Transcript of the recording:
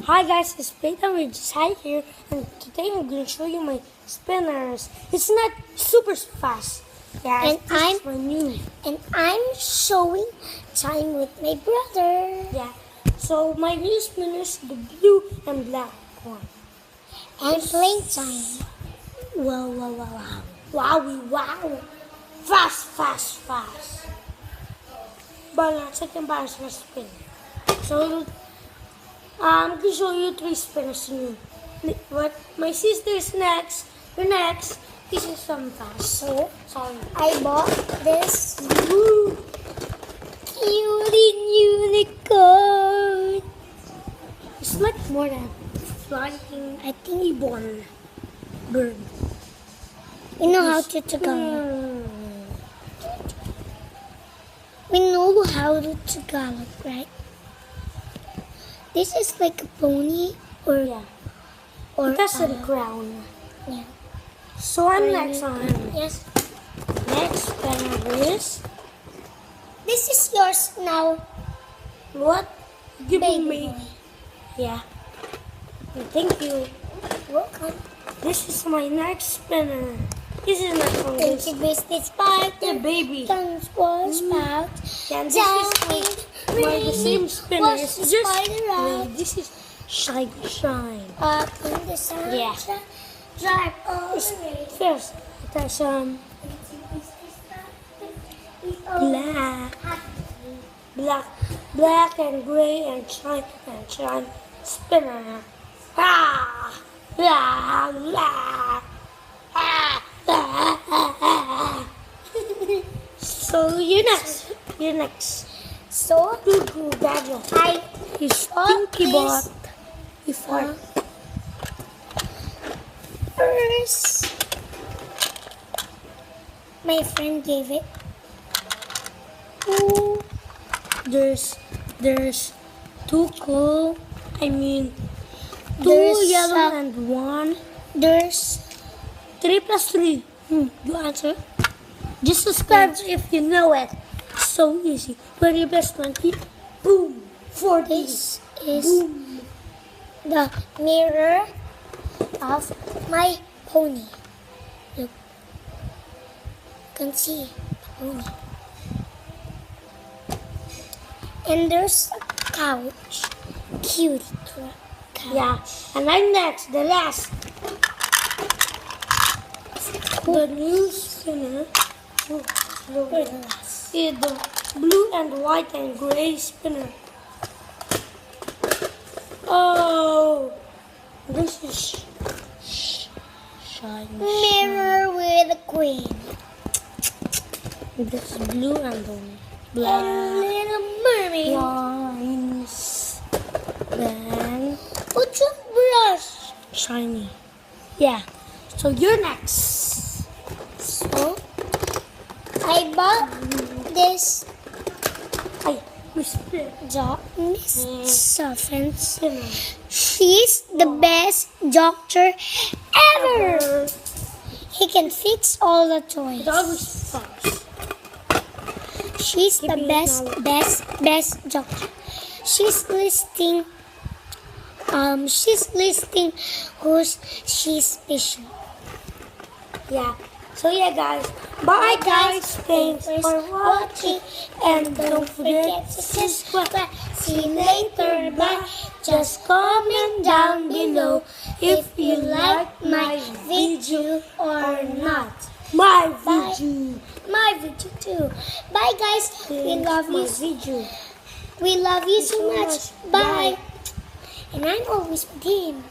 Hi guys, it's Peter with Jai here, and today I'm going to show you my spinners. It's not super fast. Yeah, And this is my new. And I'm showing time with my brother. Yeah. So my new spinners, the blue and black one. And playtime. Wow, wow, wow, wow. Wowie, wow. Fast, fast, fast. But not second bar is my spin. So I'm going to show you 3 spinners new. What my sister's next. You're next. This is some fast. So sorry. I bought this Woo. cutie unicorn. It's like more than flying. I think reborn bird. We know how to Tagalog. Hmm. We know how to Tagalog, right? This is like a pony or Yeah. or It has a crown. yeah. So I'm next on. Yes. Next spinner is This is yours now. what? Give Baby me. boy. Yeah. Thank you. Welcome. This is my next spinner. This is not from Thank this. you, Biscuit Spark. The baby. Guns was spout. And this is my the same spinner. It's just wait, this is shine shine. Up in the sun. Yeah. Drive all the way. First, there's black and gray and shine spinner. Ah, la, la, ah, ah, ah, ah. So you're next. You're next. So, Goo goo gaga. I You stinky bot. this You fart. first. My friend gave it. Ooh. There's 2 cool. I mean 2 There's yellow some- and 1. There's 3 plus 3. You answer. Just subscribe if you know it. So easy. 20 plus 20. Boom. 40. this is Boom. the mirror of my pony. Look. You can see the pony. And there's a couch. Cutie couch. Yeah. And I'm next. The last. The new spinner. Oh, slow down. Is the blue and white and gray spinner. Oh, this is shiny. Mirror with a queen. This is blue and the A black little mermaid. lines. Then What's your brush? shiny. Yeah. So you're next. So, I bought this Ay, whisper. Miss Sophens. Spinner. She's the best doctor ever. He can fix all the toys. Dog is fast. She's the best doctor. She's listing who's she's patient. Yeah. So yeah, guys. Bye, guys. Thanks for watching. And don't forget to subscribe. See you later. Bye. Just comment down below if you like my video or not. My video. My video too. Bye guys. We love My you. video. We love you so much. Bye. And I'm always with him.